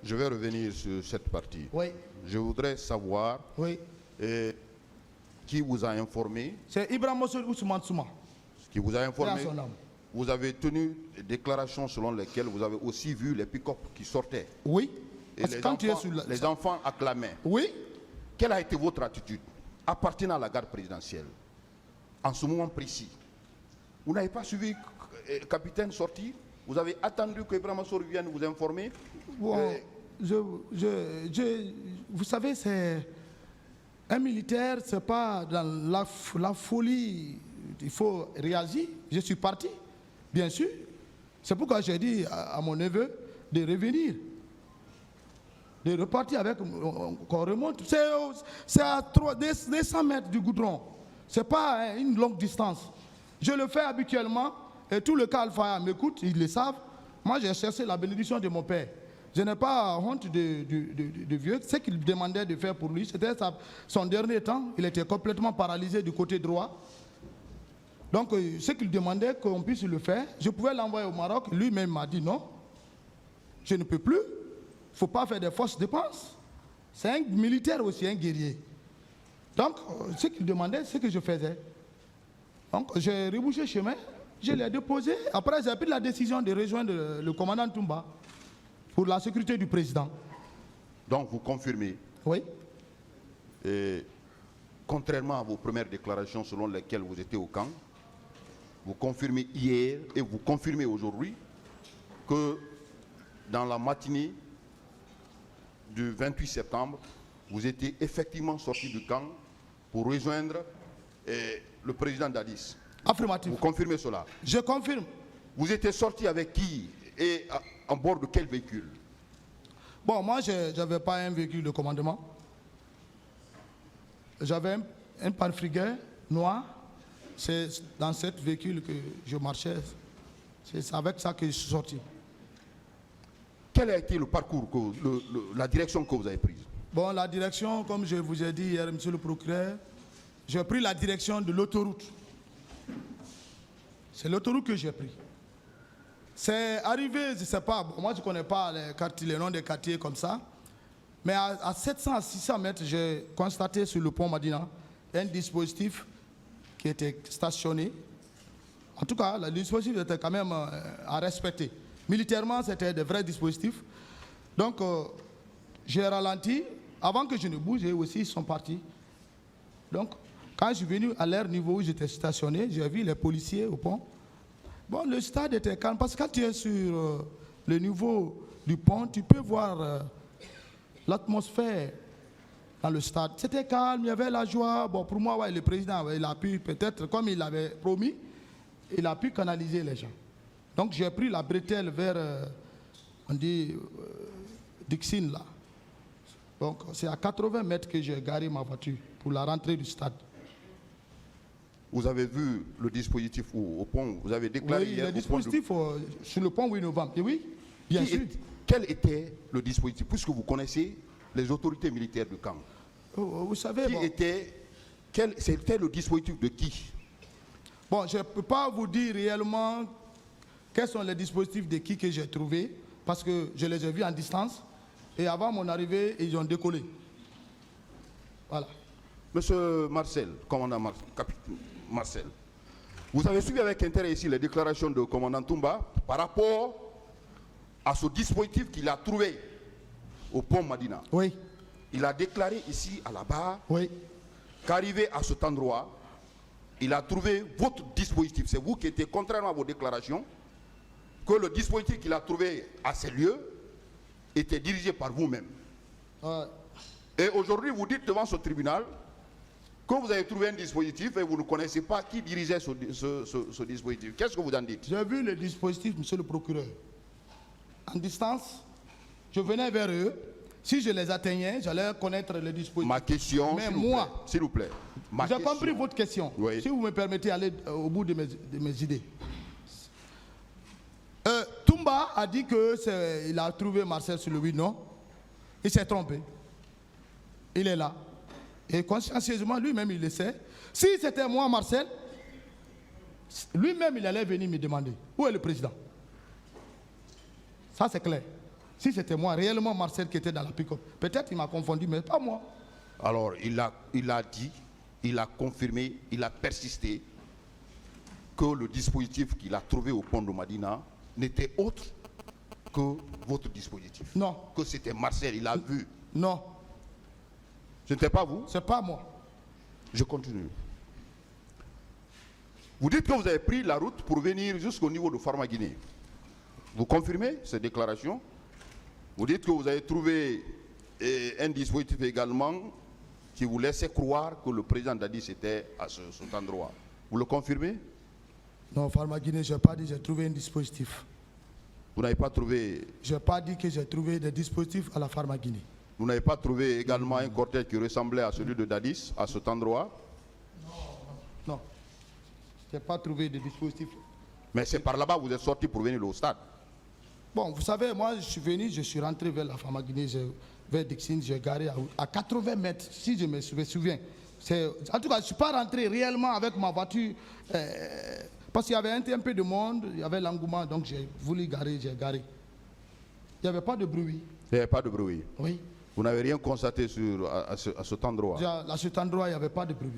je vais revenir sur cette partie. Oui. Je voudrais savoir qui vous a informé. C'est Ibrahim Mossel Ousmane Souma. Qui vous a informé. Son âme. Vous avez tenu des déclarations selon lesquelles vous avez aussi vu les pick-up qui sortaient. Oui. Et les enfants acclamaient. Oui. Quelle a été votre attitude appartenant à la garde présidentielle en ce moment précis? Vous n'avez pas suivi le capitaine sortir? Vous avez attendu que Ibrahim Sour vienne vous informer? Bon, vous savez, c'est un militaire, c'est pas dans la folie. Il faut réagir. Je suis parti, bien sûr. C'est pourquoi j'ai dit à mon neveu de revenir, de repartir avec, qu'on remonte. C'est à 200 mètres du goudron. Ce n'est pas une longue distance. Je le fais habituellement et tout le cas Alpha m'écoute, ils le savent. Moi, j'ai cherché la bénédiction de mon père. Je n'ai pas honte de vieux. Ce qu'il demandait de faire pour lui, c'était son dernier temps. Il était complètement paralysé du côté droit. Donc, ce qu'il demandait qu'on puisse le faire, je pouvais l'envoyer au Maroc. Lui-même m'a dit non, je ne peux plus. Il ne faut pas faire des fausses dépenses. C'est un militaire aussi, un guerrier. Donc, ce qu'il demandait, c'est ce que je faisais. Donc, j'ai rebouché chemin, je l'ai déposé. Après, j'ai pris la décision de rejoindre le commandant Toumba pour la sécurité du président. Donc, vous confirmez? Oui. Et contrairement à vos premières déclarations selon lesquelles vous étiez au camp, vous confirmez hier et vous confirmez aujourd'hui que dans la matinée du 28 septembre, vous étiez effectivement sorti du camp pour rejoindre le président Dadis. Affirmatif. Vous confirmez cela? Je confirme. Vous étiez sorti avec qui et en bord de quel véhicule? Bon, moi, je n'avais pas un véhicule de commandement. J'avais un panfrigueur noir. C'est dans ce véhicule que je marchais. C'est avec ça que je suis sorti. Quel a été le parcours, la direction que vous avez prise? Bon, la direction, comme je vous ai dit hier, monsieur le procureur, j'ai pris la direction de l'autoroute. C'est l'autoroute que j'ai pris. C'est arrivé, je ne sais pas, moi je ne connais pas les noms des quartiers comme ça, mais à 700 à 600 mètres, j'ai constaté sur le pont Madina un dispositif qui était stationné. En tout cas, le dispositif était quand même à respecter. Militairement, c'était des vrais dispositifs. Donc, j'ai ralenti. Avant que je ne bouge, aussi, ils sont partis. Donc, quand je suis venu à leur niveau où j'étais stationné, j'ai vu les policiers au pont. Bon, le stade était calme parce que quand tu es sur le niveau du pont, tu peux voir l'atmosphère dans le stade. C'était calme, il y avait la joie. Bon, pour moi, ouais, le président, il a pu, peut-être, comme il l'avait promis, il a pu canaliser les gens. Donc, j'ai pris la bretelle vers, on dit, Dixine, là. Donc, c'est à 80 mètres que j'ai garé ma voiture pour la rentrée du stade. Vous avez vu le dispositif au pont? Vous avez déclaré hier le dispositif sur le pont 8 novembre. Et oui, bien sûr. Quel était le dispositif? Puisque vous connaissez les autorités militaires du camp. Vous savez, c'était le dispositif de qui? Bon, je ne peux pas vous dire réellement quels sont les dispositifs de qui que j'ai trouvé, parce que je les ai vus en distance. Et avant mon arrivée, ils ont décollé. Voilà. Monsieur Marcel, commandant capitaine Marcel, vous avez suivi avec intérêt ici les déclarations de commandant Toumba par rapport à ce dispositif qu'il a trouvé au pont Madina. Oui. Il a déclaré ici à la barre oui. qu'arrivé à cet endroit, il a trouvé votre dispositif. C'est vous qui étiez, contrairement à vos déclarations, que le dispositif qu'il a trouvé à ces lieux était dirigé par vous-même. Et aujourd'hui, vous dites devant ce tribunal que vous avez trouvé un dispositif et vous ne connaissez pas qui dirigeait ce dispositif. Qu'est-ce que vous en dites? J'ai vu le dispositif, monsieur le procureur. En distance, je venais vers eux. Si je les atteignais, j'allais connaître le dispositif. Ma question, mais moi, s'il vous plaît. J'ai compris votre question. Oui. Si vous me permettez d'aller au bout de mes idées. Toumba a dit qu'il a trouvé Marcel sur le 8, non? Il s'est trompé. Il est là. Et consciencieusement, lui-même, il le sait. Si c'était moi, Marcel, lui-même, il allait venir me demander où est le président. Ça, c'est clair. Si c'était moi, réellement Marcel qui était dans la pick-up, peut-être il m'a confondu, mais pas moi. Alors, il a dit, il a confirmé, il a persisté que le dispositif qu'il a trouvé au pont de Madina n'était autre que votre dispositif. Non. Que c'était Marcel, il a vu. Non, Ce n'était pas vous? c'est pas moi. Je continue. Vous dites que vous avez pris la route pour venir jusqu'au niveau de Pharma-Guinée. Vous confirmez ces déclarations? Vous dites que vous avez trouvé un dispositif également qui vous laissait croire que le président Dadis était à cet endroit. Vous le confirmez? Non, Pharma-Guinée, je n'ai pas dit que j'ai trouvé un dispositif. Vous n'avez pas trouvé... Je n'ai pas dit que j'ai trouvé des dispositifs à la Pharma-Guinée. Vous n'avez pas trouvé également un cortège qui ressemblait à celui de Dadis à cet endroit? Non, je n'ai pas trouvé de dispositif. Mais c'est par là-bas que vous êtes sorti pour venir au stade. Bon, vous savez, moi, je suis venu, je suis rentré vers la Pharma-Guinée, vers Dixine, j'ai garé à 80 mètres, si je me souviens. En tout cas, je ne suis pas rentré réellement avec ma voiture, parce qu'il y avait un peu de monde, il y avait l'engouement, donc j'ai voulu garer, j'ai garé. Il n'y avait pas de bruit. Il n'y avait pas de bruit. Oui. Vous n'avez rien constaté à cet endroit. À cet endroit, il n'y avait pas de bruit.